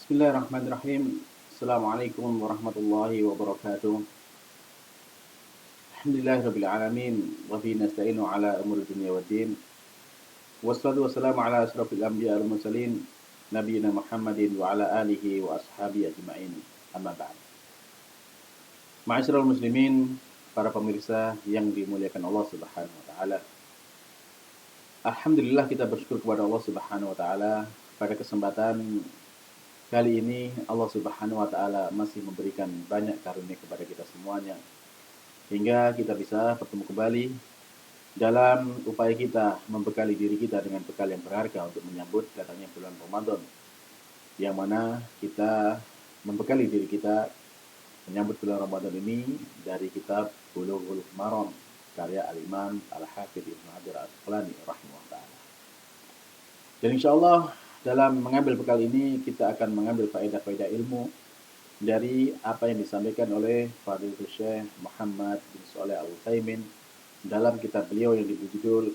Bismillahirrahmanirrahim. Assalamualaikum warahmatullahi wabarakatuh. Alhamdulillahirabbil alamin wa bihi nasta'inu ala umuri dunya waddin. Wassalatu wassalamu ala asrofil anbiya wal mursalin nabiyina Muhammadin wa ala alihi wa ashabihi ajma'in. Amma ba'd. Ma'asyiral muslimin, para pemirsa yang dimuliakan Allah Subhanahu wa taala. Alhamdulillah kita bersyukur kepada Allah Subhanahu wa taala pada kesempatan kali ini Allah Subhanahu wa taala masih memberikan banyak karunia kepada kita semuanya hingga kita bisa bertemu kembali dalam upaya kita membekali diri kita dengan bekal yang berharga untuk menyambut datangnya bulan Ramadan, yang mana kita membekali diri kita menyambut bulan Ramadan ini dari kitab Bulughul Maram karya Al-Imam Al-Hafidz Ibnu Hajar Al-Asqalani rahimahullah ta'ala. Dan insyaallah dalam mengambil bekal ini kita akan mengambil faedah-faedah ilmu dari apa yang disampaikan oleh Fadilatul Syekh Muhammad bin Shalih Al-Utsaimin dalam kitab beliau yang berjudul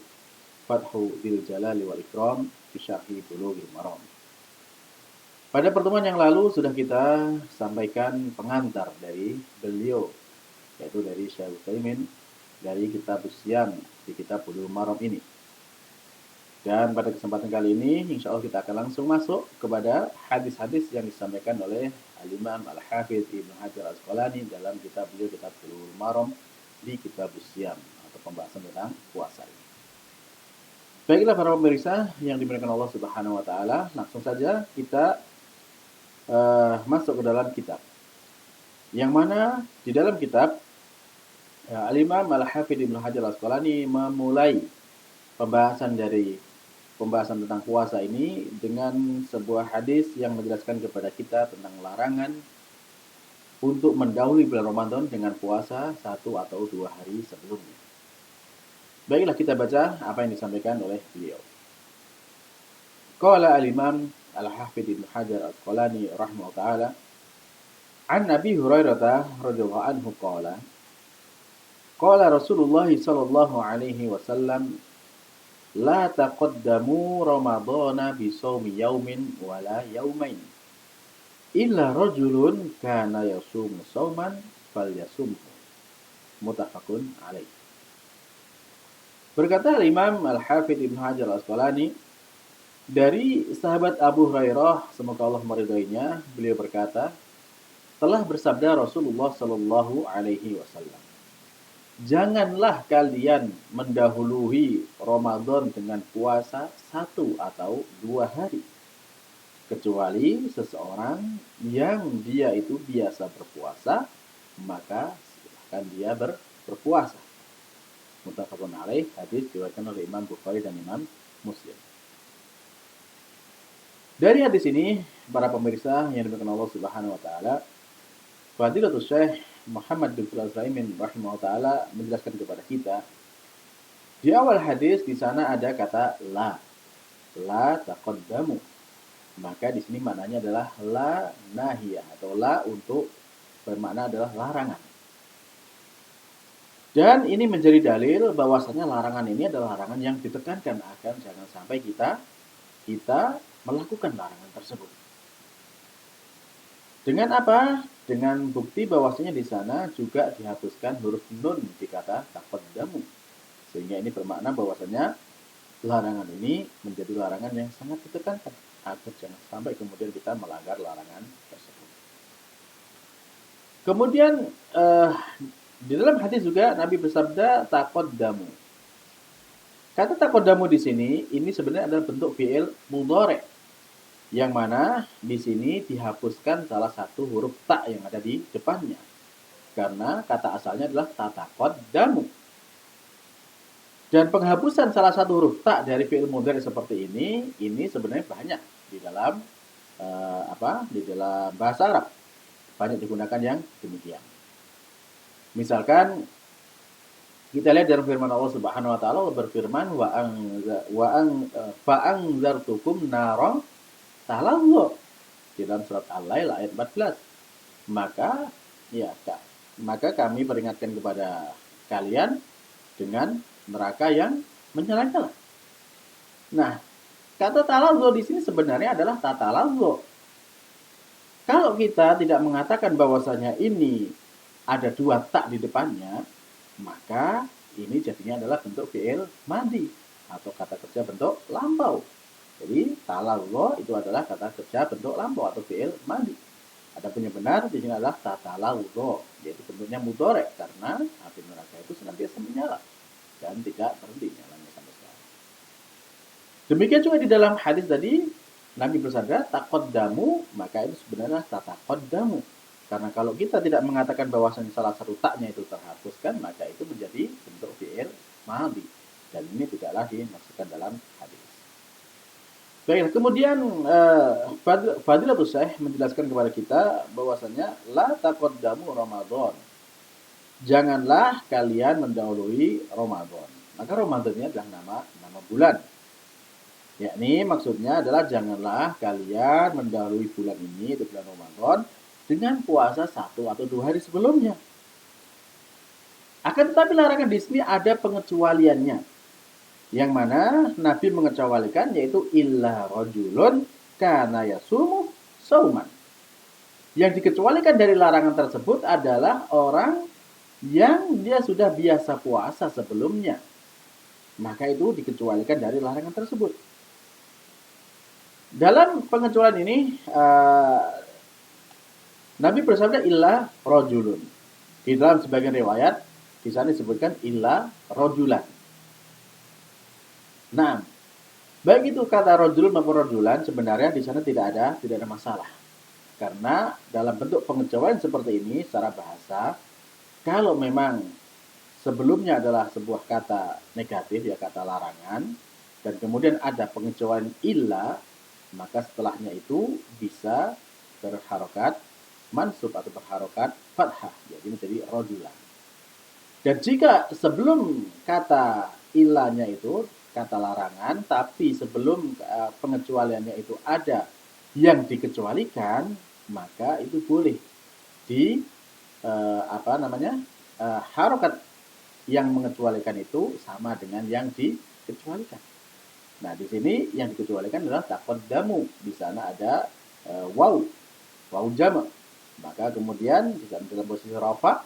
Fathu Dzil Jalali wal Ikram fi Syarhi Bulughil Maram. Pada pertemuan yang lalu sudah kita sampaikan pengantar dari beliau, yaitu dari Syekh Utsaimin dari kitab Usyam di kitab Bulughil Maram ini. Dan pada kesempatan kali ini, insya Allah kita akan langsung masuk kepada hadis-hadis yang disampaikan oleh Al-Imam Al-Hafidz Ibnu Hajar Al-Asqalani dalam kitab beliau, kitab Bulughul Maram di kitab Usyam atau pembahasan tentang puasa ini. Baiklah para pemirsa yang dimuliakan Allah Subhanahu wa taala, langsung saja kita masuk ke dalam kitab. Yang mana di dalam kitab Al-Imam Al-Hafidz Ibnu Hajar Al-Asqalani memulai pembahasan tentang puasa ini dengan sebuah hadis yang menjelaskan kepada kita tentang larangan untuk mendahului bulan Ramadan dengan puasa 1 atau 2 hari sebelumnya. Baiklah kita baca apa yang disampaikan oleh beliau. Qala al-Imam Al-Hafidz Ibnu Hajar Al-Asqalani rahimahullah ta'ala an Nabi Hurairah radhiyallahu anhu qala Rasulullah sallallahu alaihi wasallam la taqaddamu ramadhana bi shaumi yaumin wala yaumain illa rajulun kana yasumu shauman falyasumhu muttafaqun alaih. Berkata Imam Al-Hafidz Ibnu Hajar Al-Asqalani dari sahabat Abu Hurairah, semoga Allah meridhoinya, beliau berkata, telah bersabda Rasulullah sallallahu alaihi wasallam, janganlah kalian mendahului Ramadan dengan puasa 1 atau 2 hari. Kecuali seseorang yang dia itu biasa berpuasa, maka silahkan dia berpuasa. Muttafaqun alaih, hadis diriwayatkan oleh Imam Bukhari dan Imam Muslim. Dari hadis ini, para pemirsa yang dimuliakan Allah Subhanahu wa taala, Fadilatul Syekh Muhammad bin Shalih Al-Utsaimin rahimahullah ta'ala menjelaskan kepada kita di awal hadis di sana ada kata la taqaddamu, maka di sini maknanya adalah la nahiyah atau la untuk bermakna adalah larangan, dan ini menjadi dalil bahwasanya larangan ini adalah larangan yang ditekankan agar jangan sampai kita melakukan larangan tersebut. Dengan apa? Dengan bukti bahwasanya di sana juga dihapuskan huruf nun di kata taqaddamu. Sehingga ini bermakna bahwasanya larangan ini menjadi larangan yang sangat ditekankan agar jangan sampai kemudian kita melanggar larangan tersebut. Kemudian di dalam hadis juga Nabi bersabda taqaddamu. Kata taqaddamu di sini ini sebenarnya adalah bentuk fi'il mudhari', yang mana di sini dihapuskan salah satu huruf ta yang ada di depannya, karena kata asalnya adalah tataqaddamu. Dan penghapusan salah satu huruf ta dari fi'il mudhari seperti ini sebenarnya banyak di dalam di dalam bahasa Arab, banyak digunakan yang demikian. Misalkan kita lihat dalam firman Allah Subhanahu wa taala, berfirman fa'anzartukum naran talazza di dalam surat Al-Lail ayat 14. Maka kami peringatkan kepada kalian dengan neraka yang menyala-nyala. Nah, kata talazza di sini sebenarnya adalah tatalazza. Kalau kita tidak mengatakan bahwasanya ini ada dua tak di depannya, maka ini jadinya adalah bentuk fi'il madhi atau kata kerja bentuk lampau. Jadi talallah itu adalah kata kerja bentuk lampau atau fi'il madhi. Adapun yang benar di sini adalah tatalawdho, yaitu bentuknya mudhari karena api neraka itu senantiasa menyala dan tidak berhenti nyalanya sampai sekarang. Demikian juga di dalam hadis tadi Nabi bersabda taqaddamu, maka itu sebenarnya tataqaddamu. Karena kalau kita tidak mengatakan bahwasanya salah satu taknya itu terhapuskan, maka itu menjadi bentuk fi'il madhi dan ini tidaklah dimasukkan dalam hadis. Baik, kemudian Fadilatul Syekh menjelaskan kepada kita bahwasanya la taqaddamu Ramadan. Janganlah kalian mendahului Ramadan. Maka Ramadan ini adalah nama bulan. Yakni maksudnya adalah janganlah kalian mendahului bulan ini, itu bulan Ramadan, dengan puasa 1 atau 2 hari sebelumnya. Akan tetapi larangan di sini ada pengecualiannya. Yang mana Nabi mengecualikan yaitu illa rajulun kana yasumu sauman. Yang dikecualikan dari larangan tersebut adalah orang yang dia sudah biasa puasa sebelumnya. Maka itu dikecualikan dari larangan tersebut. Dalam pengecualian ini Nabi bersabda illa rajulun. Di dalam sebagian riwayat di sana disebutkan illa rajulan. Nah, baik itu kata rajul maupun rajulan sebenarnya di sana tidak ada masalah. Karena dalam bentuk pengecualian seperti ini secara bahasa, kalau memang sebelumnya adalah sebuah kata negatif ya kata larangan dan kemudian ada pengecualian illa, maka setelahnya itu bisa berharokat mansub atau berharokat fathah, jadi menjadi rajulan. Dan jika sebelum kata illanya itu kata larangan, tapi sebelum pengecualiannya itu ada yang dikecualikan, maka itu boleh di harokat yang mengecualikan itu sama dengan yang dikecualikan. Nah, di sini yang dikecualikan adalah taqaddamu. Di sana ada waw jama'. Maka kemudian dalam posisi rafa,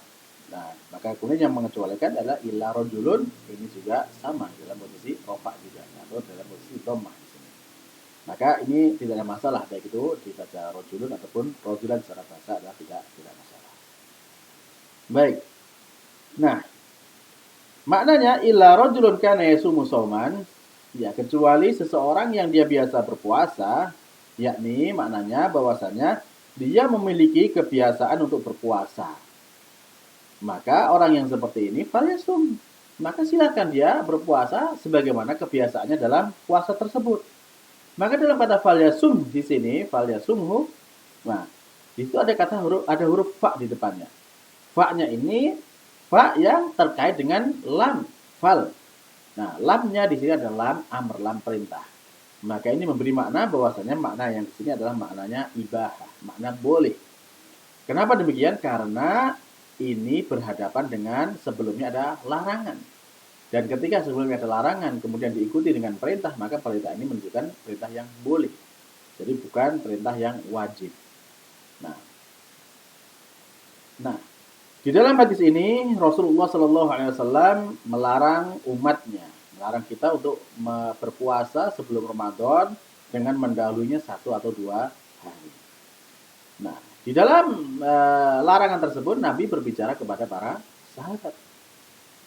nah, maka kemudian yang mengecualikan adalah illa rajulun, ini juga sama dalam posisi rafa juga atau dalam posisi dhammah di sini. Maka ini tidak ada masalah baik itu dibaca rajulun ataupun rajulan secara bahasa adalah tidak masalah. Baik. Nah, maknanya illa rajulun kana yasumu shauman, ya kecuali seseorang yang dia biasa berpuasa, yakni maknanya bahwasanya dia memiliki kebiasaan untuk berpuasa. Maka orang yang seperti ini falyasum, maka silakan dia berpuasa sebagaimana kebiasaannya dalam puasa tersebut. Maka dalam kata falyasum di sini falyasumhu, nah di situ ada huruf fa di depannya. Fa-nya ini fa yang terkait dengan lam fal. Nah, lamnya di sini adalah lam amr, lam perintah. Maka ini memberi makna bahwasanya makna yang di sini adalah maknanya ibahah, makna boleh. Kenapa demikian? Karena ini berhadapan dengan sebelumnya ada larangan. Dan ketika sebelumnya ada larangan kemudian diikuti dengan perintah, maka perintah ini menunjukkan perintah yang boleh. Jadi bukan perintah yang wajib. Nah, di dalam hadis ini Rasulullah Shallallahu Alaihi Wasallam melarang umatnya, melarang kita untuk berpuasa sebelum Ramadan dengan mendahulunya 1 atau 2 hari. Nah, di dalam larangan tersebut Nabi berbicara kepada para sahabat.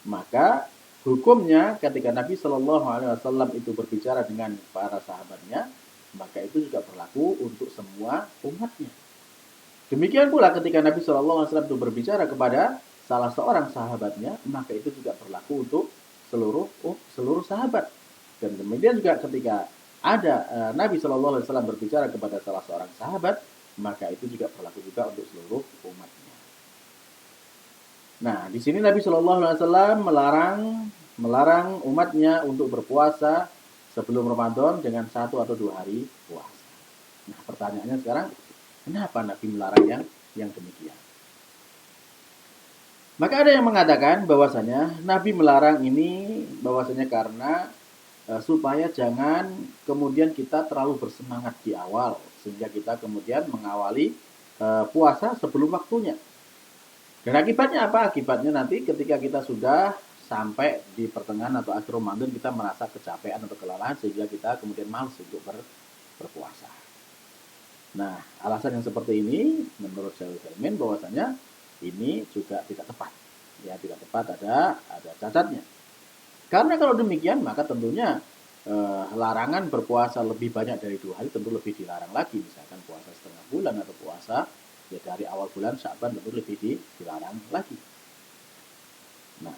Maka hukumnya ketika Nabi Shallallahu Alaihi Wasallam itu berbicara dengan para sahabatnya, maka itu juga berlaku untuk semua umatnya. Demikian pula ketika Nabi Shallallahu Alaihi Wasallam itu berbicara kepada salah seorang sahabatnya, maka itu juga berlaku untuk seluruh sahabat. Dan kemudian juga ketika ada Nabi Shallallahu Alaihi Wasallam berbicara kepada salah seorang sahabat, maka itu juga berlaku juga untuk seluruh umatnya. Nah, di sini Nabi Shallallahu Alaihi Wasallam melarang umatnya untuk berpuasa sebelum Ramadan dengan 1 atau 2 hari puasa. Nah, pertanyaannya sekarang, kenapa Nabi melarang yang demikian? Maka ada yang mengatakan bahwasanya Nabi melarang ini bahwasanya karena supaya jangan kemudian kita terlalu bersemangat di awal sehingga kita kemudian mengawali puasa sebelum waktunya. Dan akibatnya apa? Akibatnya nanti ketika kita sudah sampai di pertengahan atau akhir Ramadan, kita merasa kecapean atau kelelahan sehingga kita kemudian malas untuk berpuasa. Nah, alasan yang seperti ini menurut Syaikhul Utsaimin bahwasanya ini juga tidak tepat. Ya, tidak tepat, ada cacatnya. Karena kalau demikian maka tentunya larangan berpuasa lebih banyak dari 2 hari tentu lebih dilarang lagi. Misalkan puasa setengah bulan atau puasa ya dari awal bulan Sya'ban tentu lebih dilarang lagi. Nah,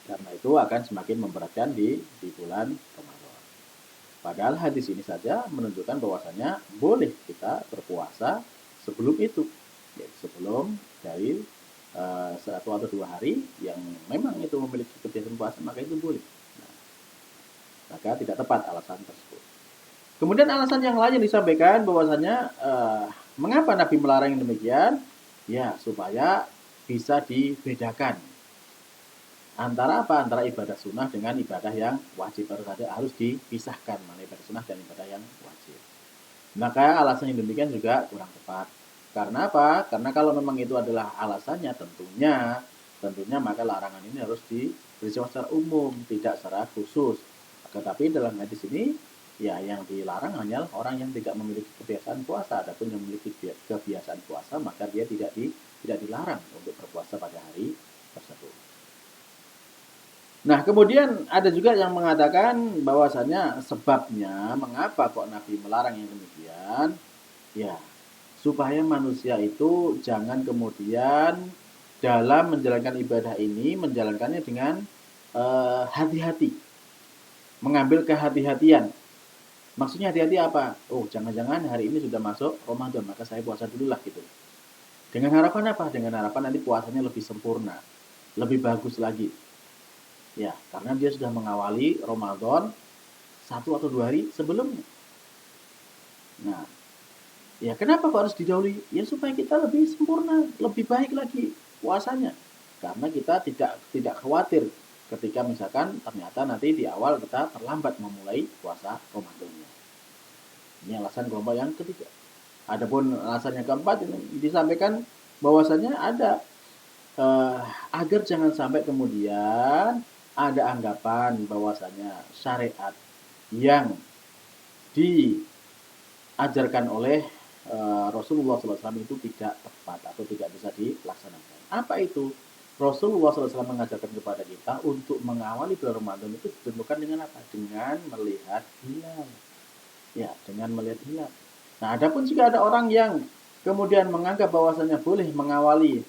karena itu akan semakin memberatkan di bulan Ramadan. Padahal hadis ini saja menunjukkan bahwasanya boleh kita berpuasa sebelum itu, ya, sebelum dari 1 atau 2 hari yang memang itu memiliki kebiasaan puasa, maka itu boleh. Nah, maka tidak tepat alasan tersebut. Kemudian alasan yang lain yang disampaikan bahwasanya mengapa Nabi melarang yang demikian? Ya, supaya bisa dibedakan antara apa? Antara ibadah sunnah dengan ibadah yang wajib. Harus dipisahkan mana ibadah sunnah dan ibadah yang wajib. Maka alasan yang demikian juga kurang tepat. Karena apa? Karena kalau memang itu adalah alasannya, tentunya maka larangan ini harus diberitahu secara umum, tidak secara khusus. Tetapi dalam hadis ini, ya yang dilarang hanyalah orang yang tidak memiliki kebiasaan puasa. Adapun yang memiliki kebiasaan puasa, maka dia tidak dilarang untuk berpuasa pada hari tersebut. Nah, kemudian ada juga yang mengatakan bahwasanya sebabnya mengapa kok Nabi melarang yang demikian, ya supaya manusia itu jangan kemudian dalam menjalankan ibadah ini menjalankannya dengan hati-hati, mengambil kehati-hatian. Maksudnya hati-hati apa? Oh, jangan-jangan hari ini sudah masuk Ramadan, maka saya puasa dulu lah gitu. Dengan harapan apa? Dengan harapan nanti puasanya lebih sempurna, lebih bagus lagi. Ya, karena dia sudah mengawali Ramadan 1 atau 2 hari sebelumnya. Nah, ya kenapa kok harus didahului? Ya supaya kita lebih sempurna, lebih baik lagi puasanya. Karena kita tidak khawatir ketika misalkan ternyata nanti di awal kita terlambat memulai puasa Ramadannya. Ini alasan kelompok yang ketiga. Adapun alasan yang keempat ini disampaikan bahwasanya ada agar jangan sampai kemudian ada anggapan bahwasanya syariat yang diajarkan oleh Rasulullah SAW itu tidak tepat atau tidak bisa dilaksanakan. Apa itu? Rasulullah SAW mengajarkan kepada kita untuk mengawali bulan Ramadan itu ditentukan dengan apa? Dengan melihat hilal. Ya, dengan melihat hilal. Nah, adapun jika ada orang yang kemudian menganggap bahwasanya boleh mengawali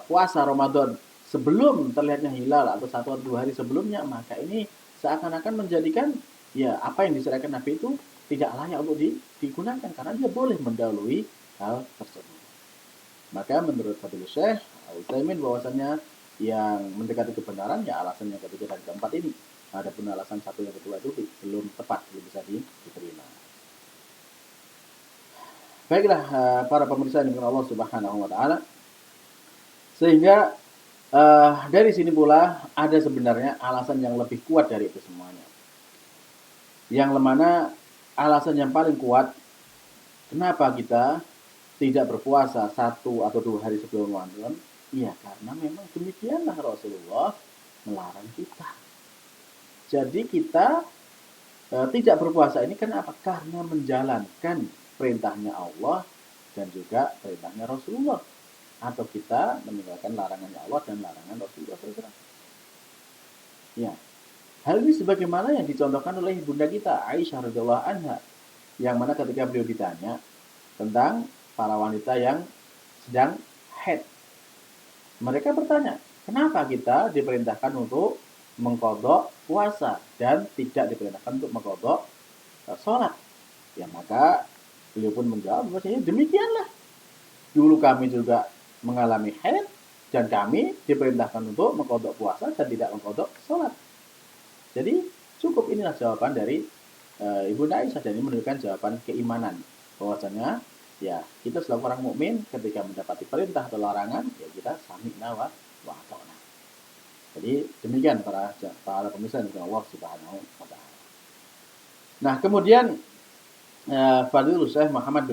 puasa Ramadan sebelum terlihatnya hilal atau 1 atau 2 hari sebelumnya, maka ini seakan-akan menjadikan ya apa yang diserahkan Nabi itu tidak layak untuk digunakan karena dia boleh mendahului hal tersebut. Maka menurut Fadil Syekh Utsaimin bahwasanya yang mendekati kebenaran ya alasan yang ketiga dan keempat ini. Adapun alasan satu yang kedua itu belum tepat, belum bisa diterima. Baiklah para pemirsa yang Allah Subhanahu wa taala. Sehingga dari sini pula ada sebenarnya alasan yang lebih kuat dari itu semuanya. Yang mana alasan yang paling kuat kenapa kita tidak berpuasa 1 atau 2 hari sebelum Ramadan? Iya, karena memang demikianlah Rasulullah melarang kita. Jadi kita tidak berpuasa ini kenapa? Karena menjalankan perintahnya Allah dan juga perintahnya Rasulullah. Atau kita meninggalkan larangannya Allah dan larangan Rasulullah SAW. Ya, hal ini sebagaimana yang dicontohkan oleh ibunda kita Aisyah radhiyallahu anha, yang mana ketika beliau ditanya tentang para wanita yang sedang haid, mereka bertanya, kenapa kita diperintahkan untuk mengqadha puasa dan tidak diperintahkan untuk mengqadha sholat? Ya, maka beliau pun menjawab bahwasanya demikianlah. Dulu kami juga mengalami haid dan kami diperintahkan untuk mengqadha puasa dan tidak mengqadha sholat. Jadi cukup inilah jawaban dari Ibunda Aisyah, dan ini menunjukkan jawaban keimanan bahwasanya ya kita selaku orang mukmin ketika mendapati perintah atau larangan ya kita sami'na wa ata'na. Jadi demikian para pemirsa yang Allah Subhanahu wa taala. Nah, kemudian Fadilul Syekh Muhammad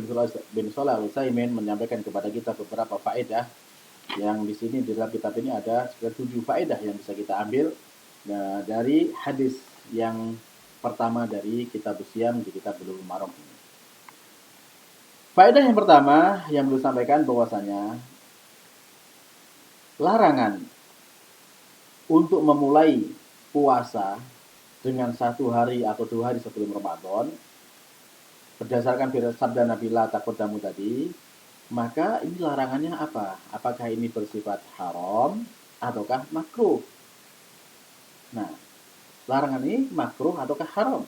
bin Shalih Al-Utsaimin menyampaikan kepada kita beberapa faedah yang di sini di dalam kitab ini ada sekitar 7 faedah yang bisa kita ambil dari hadis yang pertama dari kitab Siyam di kitab Bulughul Maram ini. Faedah yang pertama yang beliau sampaikan bahwasanya larangan untuk memulai puasa dengan 1 hari atau 2 hari sebelum Ramadan berdasarkan sabda Nabi la taqaddamu tadi, maka ini larangannya apa? Apakah ini bersifat haram ataukah makruh? Nah, larangan ini makruh ataukah haram?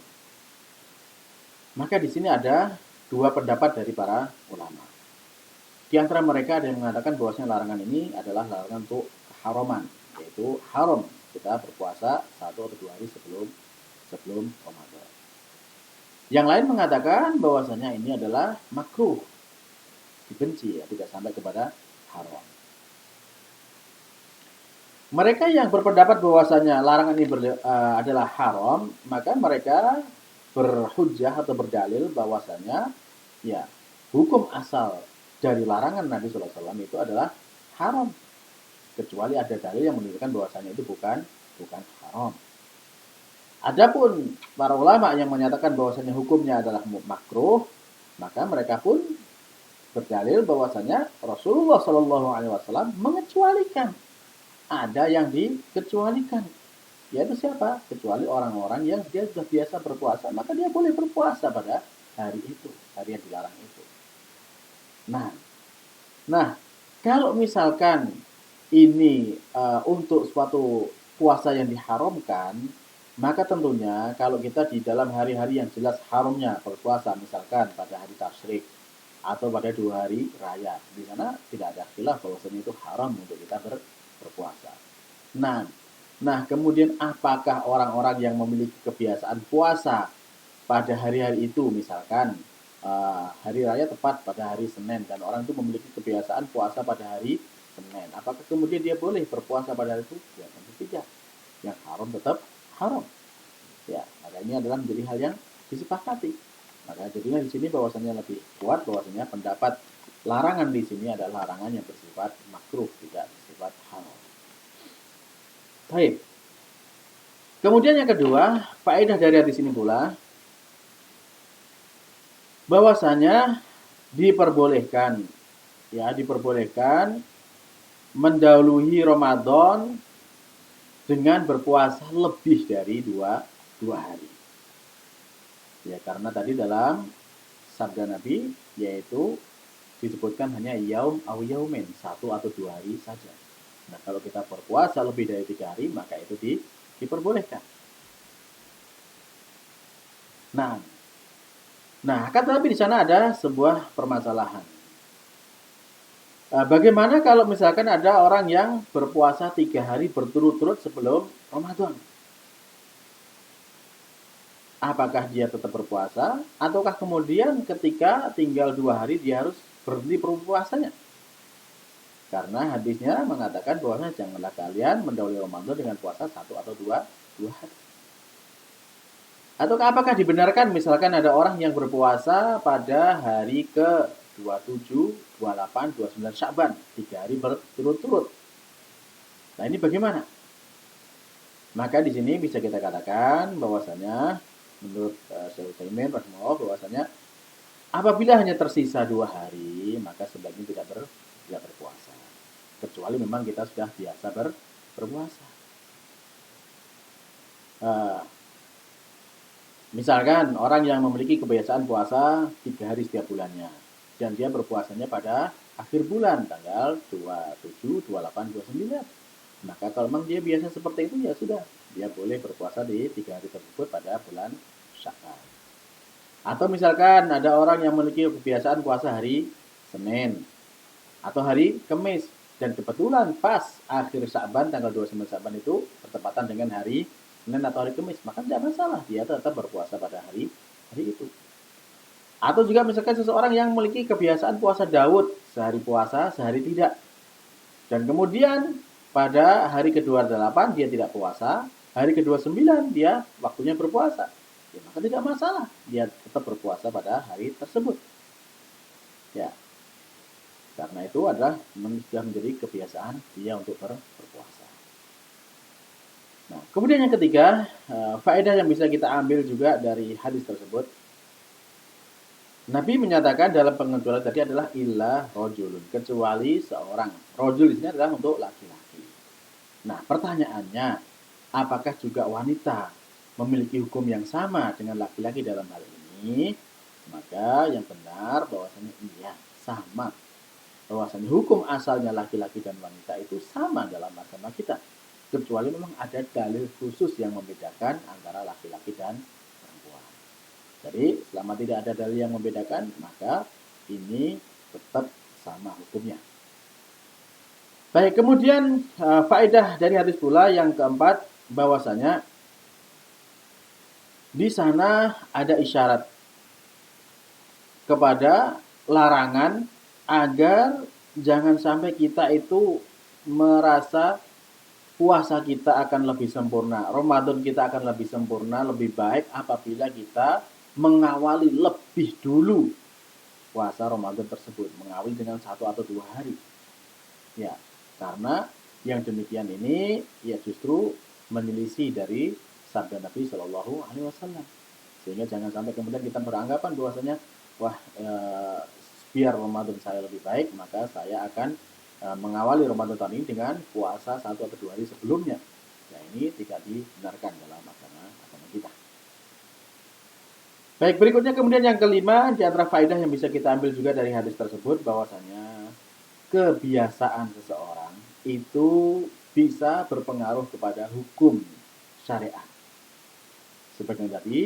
Maka di sini ada 2 pendapat dari para ulama. Di antara mereka ada yang mengatakan bahwasanya larangan ini adalah larangan untuk keharaman, yaitu haram kita berpuasa 1 atau 2 hari sebelum Ramadan. Yang lain mengatakan bahwasanya ini adalah makruh, dibenci, ya, tidak sampai kepada haram. Mereka yang berpendapat bahwasanya larangan ini adalah haram, maka mereka berhujjah atau berdalil bahwasanya ya hukum asal dari larangan Nabi Sallallahu Alaihi Wasallam itu adalah haram, kecuali ada dalil yang menunjukkan bahwasanya itu bukan haram. Adapun para ulama yang menyatakan bahwasanya hukumnya adalah makruh, maka mereka pun berdalil bahwasanya Rasulullah Shallallahu Alaihi Wasallam mengecualikan, ada yang dikecualikan, yaitu siapa? Kecuali orang-orang yang dia sudah biasa berpuasa, maka dia boleh berpuasa pada hari itu, hari yang dilarang itu. Nah, kalau misalkan ini untuk suatu puasa yang diharamkan, maka tentunya kalau kita di dalam hari-hari yang jelas haramnya berpuasa, misalkan pada hari tasyrik atau pada 2 hari raya, di sana tidak ada khilaf bahwasanya itu haram untuk kita berpuasa. Nah, kemudian apakah orang-orang yang memiliki kebiasaan puasa pada hari-hari itu, misalkan hari raya tepat pada hari Senin dan orang itu memiliki kebiasaan puasa pada hari Senin, apakah kemudian dia boleh berpuasa pada hari itu? Ya tentu tidak. Yang haram tetap haram. Ya, maka ini adalah menjadi hal yang disepakati. Maka jadinya di sini bahwasanya lebih kuat bahwasanya pendapat larangan di sini adalah larangan yang bersifat makruh, tidak bersifat haram. Baik. Kemudian yang kedua, faedah dari hadis ini pula bahwasanya diperbolehkan mendahului Ramadan dengan berpuasa lebih dari dua hari. Ya, karena tadi dalam sabda Nabi yaitu disebutkan hanya yaum au yaumin, 1 atau 2 hari saja. Nah, kalau kita berpuasa lebih dari 3 hari, maka itu diperbolehkan. Nah, kan tapi di sana ada sebuah permasalahan. Bagaimana kalau misalkan ada orang yang berpuasa 3 hari berturut-turut sebelum Ramadan? Apakah dia tetap berpuasa, ataukah kemudian ketika tinggal 2 hari dia harus berhenti berpuasanya? Karena hadisnya mengatakan bahwa janganlah kalian mendahului Ramadan dengan puasa 1 atau 2 hari. Atau apakah dibenarkan misalkan ada orang yang berpuasa pada hari ke-27, 28, 29 Sya'ban, 3 hari berturut-turut. Nah, ini bagaimana? Maka di sini bisa kita katakan bahwasanya menurut Syekh Utsaimin rahimahullah bahwasanya apabila hanya tersisa 2 hari, maka sebaiknya tidak berpuasa. Kecuali memang kita sudah biasa berpuasa. Misalkan orang yang memiliki kebiasaan puasa 3 hari setiap bulannya dan dia berpuasanya pada akhir bulan tanggal 27, 28, 29. Maka kalau memang dia biasa seperti itu, ya sudah, dia boleh berpuasa di 3 hari tersebut pada bulan Sya'ban. Atau misalkan ada orang yang memiliki kebiasaan puasa hari Senin atau hari Kamis dan kebetulan pas akhir Sya'ban tanggal 29 Sya'ban itu bertepatan dengan hari Senin atau hari Kamis, maka tidak masalah, dia tetap berpuasa pada hari itu. Atau juga misalkan seseorang yang memiliki kebiasaan puasa Daud, sehari puasa, sehari tidak. Dan kemudian pada hari ke-28 dia tidak puasa, hari ke-29 dia waktunya berpuasa. ya maka tidak masalah dia tetap berpuasa pada hari tersebut. Ya, karena itu adalah sudah menjadi kebiasaan dia untuk berpuasa. Nah, kemudian yang ketiga, faedah yang bisa kita ambil juga dari hadis tersebut, Nabi menyatakan dalam pengecualian tadi adalah illa rojulun, kecuali seorang. Rojul di sini adalah untuk laki-laki. Nah, pertanyaannya, apakah juga wanita memiliki hukum yang sama dengan laki-laki dalam hal ini? Maka yang benar bahwasanya iya, sama. Bahwasanya hukum asalnya laki-laki dan wanita itu sama dalam agama kita. Kecuali memang ada dalil khusus yang membedakan antara laki-laki dan perempuan. Jadi selama tidak ada dalil yang membedakan, maka ini tetap sama hukumnya. Baik, kemudian faedah dari hadis pula yang keempat, bahwasanya di sana ada isyarat kepada larangan agar jangan sampai kita itu merasa puasa kita akan lebih sempurna, Ramadan kita akan lebih sempurna, lebih baik apabila kita mengawali lebih dulu puasa Ramadan tersebut, mengawali dengan 1 atau 2 hari. Ya, karena yang demikian ini ya justru menyelisih dari sabda Nabi Shallallahu Alaihi Wasallam. Sehingga jangan sampai kemudian kita beranggapan bahwasanya wah biar Ramadan saya lebih baik, maka saya akan mengawali Ramadan tahun ini dengan puasa 1 atau 2 hari sebelumnya. Nah, ini tidak dibenarkan dalam agama kita. Baik, berikutnya kemudian yang kelima, di antara faedah yang bisa kita ambil juga dari hadis tersebut, bahwasanya kebiasaan seseorang itu bisa berpengaruh kepada hukum syariat. Seperti yang tadi,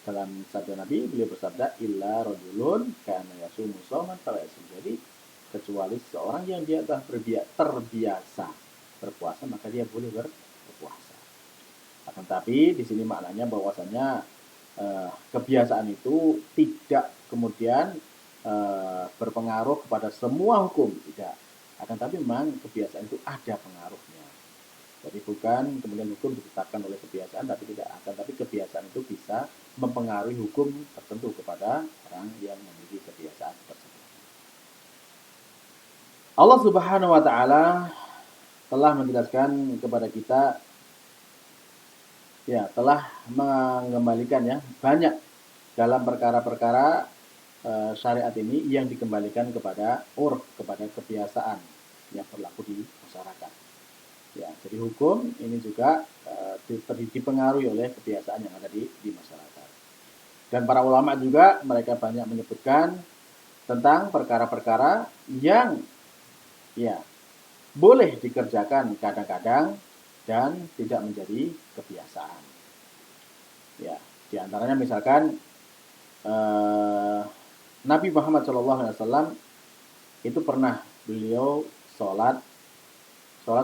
dalam sabda Nabi, beliau bersabda, illa rajulun kana yasumu shauman fala yasum. Jadi, kecuali seorang yang dia telah terbiasa berpuasa, maka dia boleh berpuasa. Akan tapi di sini maknanya bahwasanya kebiasaan itu tidak kemudian berpengaruh kepada semua hukum, tidak. Akan tapi memang kebiasaan itu ada pengaruhnya. Jadi bukan kemudian hukum ditetapkan oleh kebiasaan, tapi tidak. Akan tapi kebiasaan itu bisa mempengaruhi hukum tertentu kepada orang yang memiliki kebiasaan tersebut. Allah Subhanahu wa taala telah menjelaskan kepada kita, ya, telah mengembalikan ya banyak dalam perkara-perkara syariat ini yang dikembalikan kepada kepada kebiasaan yang berlaku di masyarakat. Ya, jadi hukum ini juga dipengaruhi oleh kebiasaan yang ada di masyarakat. Dan para ulama juga mereka banyak menyebutkan tentang perkara-perkara yang ya boleh dikerjakan kadang-kadang dan tidak menjadi kebiasaan. Ya, di antaranya misalkan Nabi Muhammad SAW itu pernah beliau sholat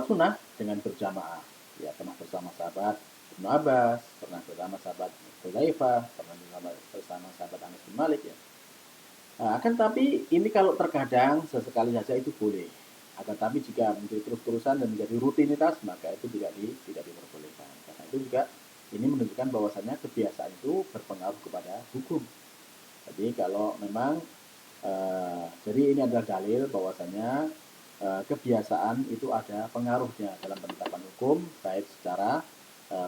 sunnah dengan berjamaah. Ya, pernah bersama sahabat Ibnu Abbas, pernah bersama sahabat Hudzaifah, pernah bersama sahabat Anas bin Malik ya. Nah, akan tapi ini kalau terkadang sesekali saja itu boleh. Akan tapi jika menjadi terus-terusan dan menjadi rutinitas, maka itu tidak diperbolehkan. Karena itu juga ini menunjukkan bahwasannya kebiasaan itu berpengaruh kepada hukum. Jadi kalau memang jadi ini adalah dalil bahwasannya kebiasaan itu ada pengaruhnya dalam penetapan hukum, baik secara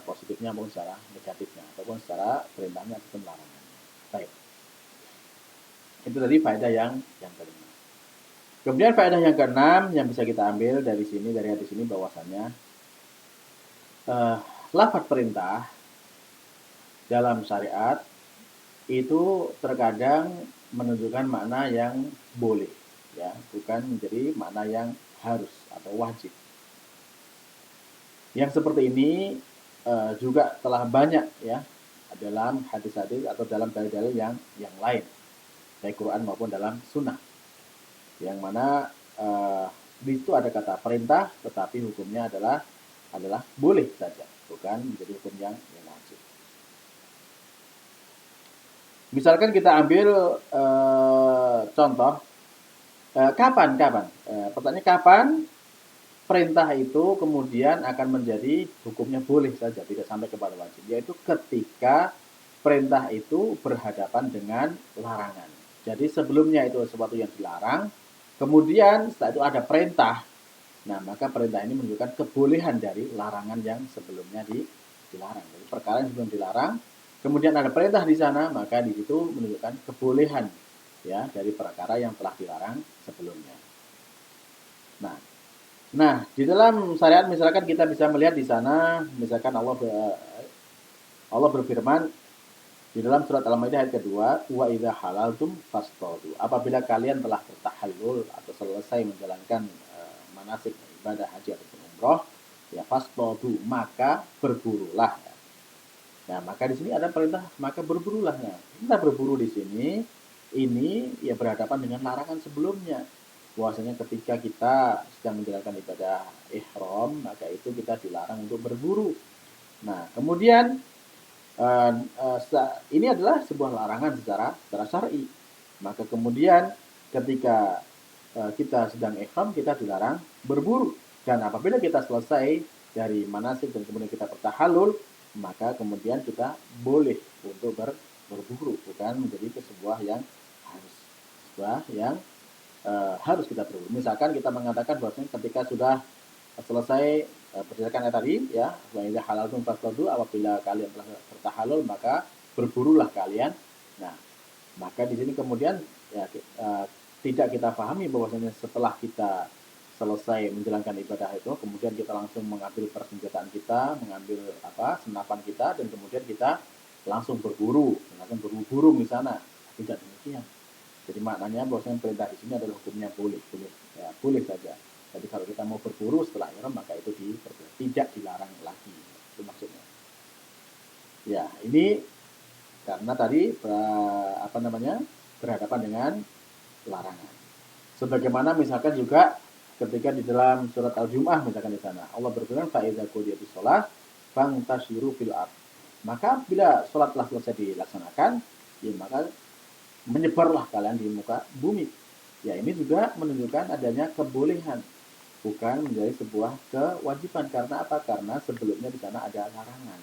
positifnya maupun secara negatifnya, ataupun secara perintahnya ataupun larangannya. Baik. Itu tadi faedah yang kelima. Kemudian faedah yang keenam yang bisa kita ambil dari hadis ini bahwasannya lafaz perintah dalam syariat itu terkadang menunjukkan makna yang boleh, ya, bukan menjadi makna yang harus atau wajib. Yang seperti ini juga telah banyak ya dalam hadis-hadis atau dalam dalil-dalil yang lain, baik Quran maupun dalam Sunnah, yang mana di situ ada kata perintah, tetapi hukumnya adalah boleh saja, bukan menjadi hukum yang wajib. Misalkan kita ambil contoh kapan? Pertanyaannya kapan perintah itu kemudian akan menjadi hukumnya boleh saja, tidak sampai kepada wajib, yaitu ketika perintah itu berhadapan dengan larangan. Jadi sebelumnya itu sesuatu yang dilarang, kemudian setelah itu ada perintah. Nah, maka perintah ini menunjukkan kebolehan dari larangan yang sebelumnya dilarang. Jadi perkara yang sebelum dilarang, kemudian ada perintah di sana, maka di situ menunjukkan kebolehan ya dari perkara yang telah dilarang sebelumnya. Nah, di dalam syariat misalkan kita bisa melihat di sana, misalkan Allah berfirman di dalam surat Al-Maidah ayat kedua, wa idza halaltum fastadu. Apabila kalian telah bertahallul atau selesai menjalankan manasik ibadah haji ataupun umroh, ya fastadu, maka berburulah. Nah, maka di sini ada perintah maka berburulah. Nah, kita berburu di sini ini ya berhadapan dengan larangan sebelumnya. Bahwasanya ketika kita sedang menjalankan ibadah ihram, maka itu kita dilarang untuk berburu. Nah, kemudian ini adalah sebuah larangan secara syar'i. Maka kemudian ketika kita sedang ihram, kita dilarang berburu. Dan apabila kita selesai dari manasik dan kemudian kita bertahallul, maka kemudian kita boleh untuk berburu, bukan menjadi sebuah yang harus kita berburu. Misalkan kita mengatakan bahwasanya ketika sudah selesai berdasarkan ayat tadi ya, wa idza halaltum fastadu, apabila kalian telah bertahallul maka berburulah kalian. Nah, maka di sini kemudian ya tidak kita pahami bahwasanya setelah kita selesai menjalankan ibadah itu kemudian kita langsung mengambil persenjataan kita, mengambil senapan kita dan kemudian kita langsung berburu, langsung berburu burung di sana. Tidak demikian. Jadi maknanya bahwasanya perintah di sini adalah hukumnya boleh saja. Jadi kalau kita mau berburu setelah ihram maka itu tidak dilarang lagi. Itu maksudnya. Ya, ini karena tadi berhadapan dengan larangan. Sebagaimana misalkan juga ketika di dalam surat Al-Jumu'ah misalkan di sana Allah berfirman fa idza qudiyatis shalah fantashiru fil ardh. Maka bila salat telah selesai dilaksanakan, ya maka menyebarlah kalian di muka bumi. Ya, ini juga menunjukkan adanya kebolehan, bukan menjadi sebuah kewajiban. Karena apa? Karena sebelumnya di sana ada larangan.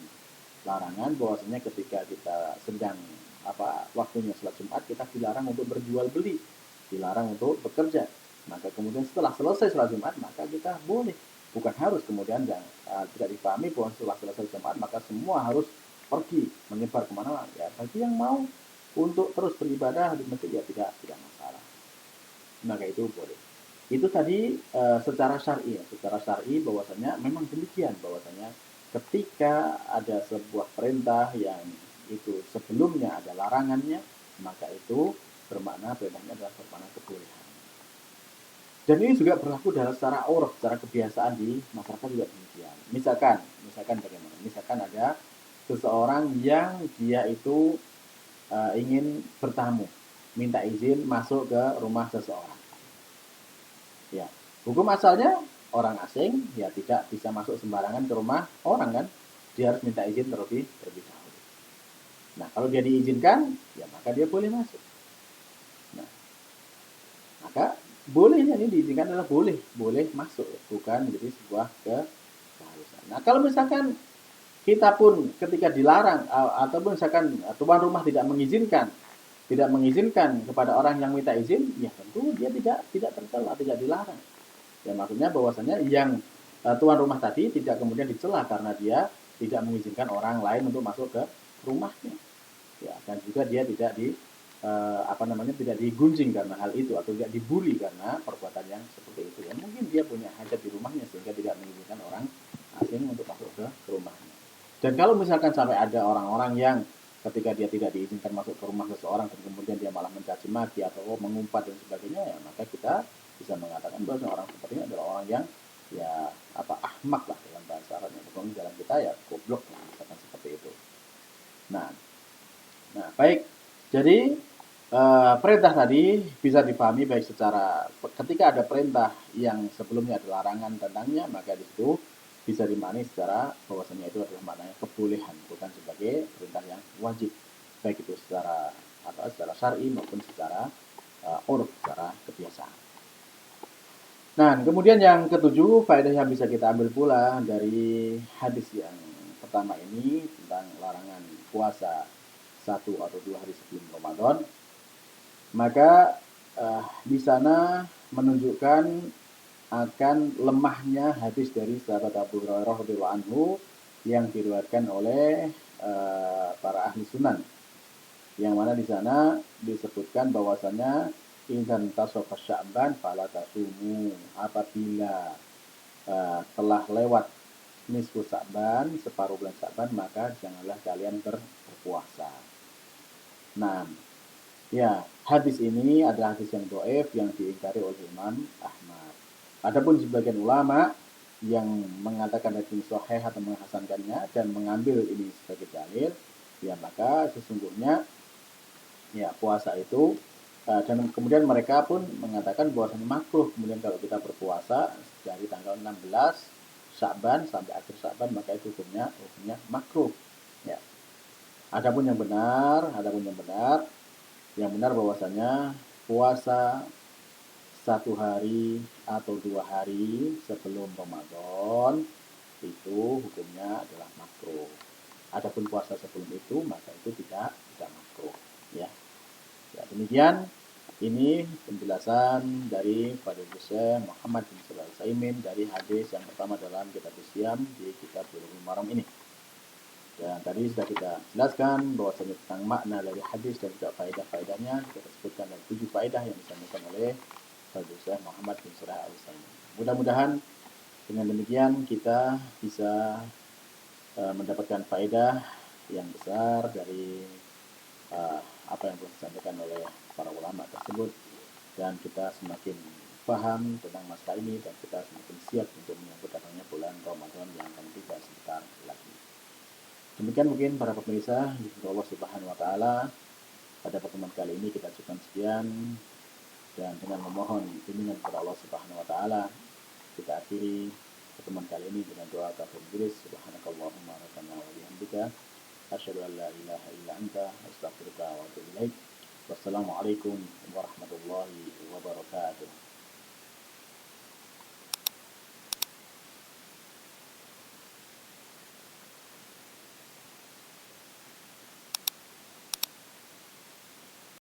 Larangan bahwasanya ketika kita sedang waktunya sholat Jumat, kita dilarang untuk berjual beli, dilarang untuk bekerja. Maka kemudian setelah selesai sholat Jumat, maka kita boleh. Bukan harus kemudian tidak dipahami bahwa setelah selesai Jumat maka semua harus pergi menyebar kemana. Ya, bagi yang mau untuk terus beribadah di masjid ya tidak masalah. Maka itu boleh. Itu tadi secara syar'i bahwasanya memang demikian, bahwasanya ketika ada sebuah perintah yang itu sebelumnya ada larangannya, maka itu bermakna perintahnya adalah bermakna kebolehan. Dan ini juga berlaku dalam secara urf, secara kebiasaan di masyarakat juga demikian. Misalkan bagaimana? Misalkan ada seseorang yang dia itu ingin bertamu, minta izin masuk ke rumah seseorang. Ya, hukum asalnya orang asing ya tidak bisa masuk sembarangan ke rumah orang kan, dia harus minta izin terlebih dahulu. Nah, kalau dia diizinkan, ya maka dia boleh masuk. Nah, maka bolehnya ini diizinkan adalah boleh masuk, bukan menjadi sebuah keharusan. Nah, kalau misalkan kita pun ketika dilarang ataupun misalkan tuan rumah tidak mengizinkan kepada orang yang minta izin, ya tentu dia tidak tercela, tidak dilarang. Ya maksudnya bahwasanya yang tuan rumah tadi tidak kemudian dicela karena dia tidak mengizinkan orang lain untuk masuk ke rumahnya. Ya, dan juga dia tidak tidak digunjing karena hal itu atau tidak dibully karena perbuatan yang seperti itu. Ya mungkin dia punya hajat di rumahnya sehingga tidak mengizinkan orang asing untuk masuk ke rumahnya. Dan kalau misalkan sampai ada orang-orang yang ketika dia tidak diizinkan masuk ke rumah seseorang dan kemudian dia malah mencaci maki atau mengumpat dan sebagainya, ya maka kita bisa mengatakan bahwa orang seperti ini adalah orang yang ahmak lah dalam bahasa Arabnya. Pokoknya dalam kita ya goblok misalkan seperti itu. Nah baik. Jadi perintah tadi bisa dipahami baik secara ketika ada perintah yang sebelumnya ada larangan tentangnya, maka di situ bisa dimaknai secara bahwasanya itu adalah maknanya kebolehan, bukan sebagai perintah yang wajib, baik itu secara syar'i maupun secara urf, secara kebiasaan. Nah, kemudian yang ketujuh, faedah yang bisa kita ambil pula dari hadis yang pertama ini tentang larangan puasa 1 atau 2 hari sebelum Ramadan, maka di sana menunjukkan akan lemahnya hadis dari sahabat Abu Hurairah radhiyallahu anhu yang diriwayatkan oleh para ahli sunan, yang mana di sana disebutkan bahwasanya idzan tasafa Sya'ban fala tasumu, apabila telah lewat nisfu Sya'ban, separuh bulan Sya'ban, maka janganlah kalian berpuasa. Nah, ya, hadis ini adalah hadis yang dhaif yang diingkari oleh Imam Ahmad. Adapun sebagian ulama yang mengatakan hadis ini sahih atau menghasankannya dan mengambil ini sebagai dalil, ya maka sesungguhnya ya puasa itu dan kemudian mereka pun mengatakan bahwasanya makruh kemudian kalau kita berpuasa dari tanggal 16 Sya'ban sampai akhir Sya'ban, maka itu hukumnya makruh. Ya. Adapun yang benar bahwasanya puasa 1 hari atau 2 hari sebelum Ramadan itu hukumnya adalah makruh. Adapun puasa sebelum itu maka itu tidak makruh. Ya. Ya, demikian ini penjelasan dari Fadilul Syekh Muhammad bin Shalih Al Utsaimin dari hadis yang pertama dalam kitab Siyam di kitab Bulughul Maram ini. Dan tadi sudah kita jelaskan bahwasanya tentang makna dari hadis dan juga faedah-faedahnya kita sebutkan dari 7 faedah yang disampaikan oleh Fadilul Syekh Muhammad bin Shalih Al Utsaimin. Mudah-mudahan dengan demikian kita bisa mendapatkan faedah yang besar dari apa yang telah disampaikan oleh para ulama tersebut, dan kita semakin paham tentang masalah ini dan kita semakin siap untuk menyambut datangnya bulan Ramadan yang akan tiba sebentar lagi. Demikian mungkin para pemirsa di Allah Subhanahu wa taala, pada pertemuan kali ini kita cukupkan sekian, dan dengan memohon bimbingan kepada Allah Subhanahu wa taala kita akhiri pertemuan kali ini dengan doa kafaratul majelis. Subhanakallahumma rabbana wa bihamdika asyhadu an la ilaha illa anta astaghfiruka wa atubu ilaik. Wassalamualaikum warahmatullahi wabarakatuh.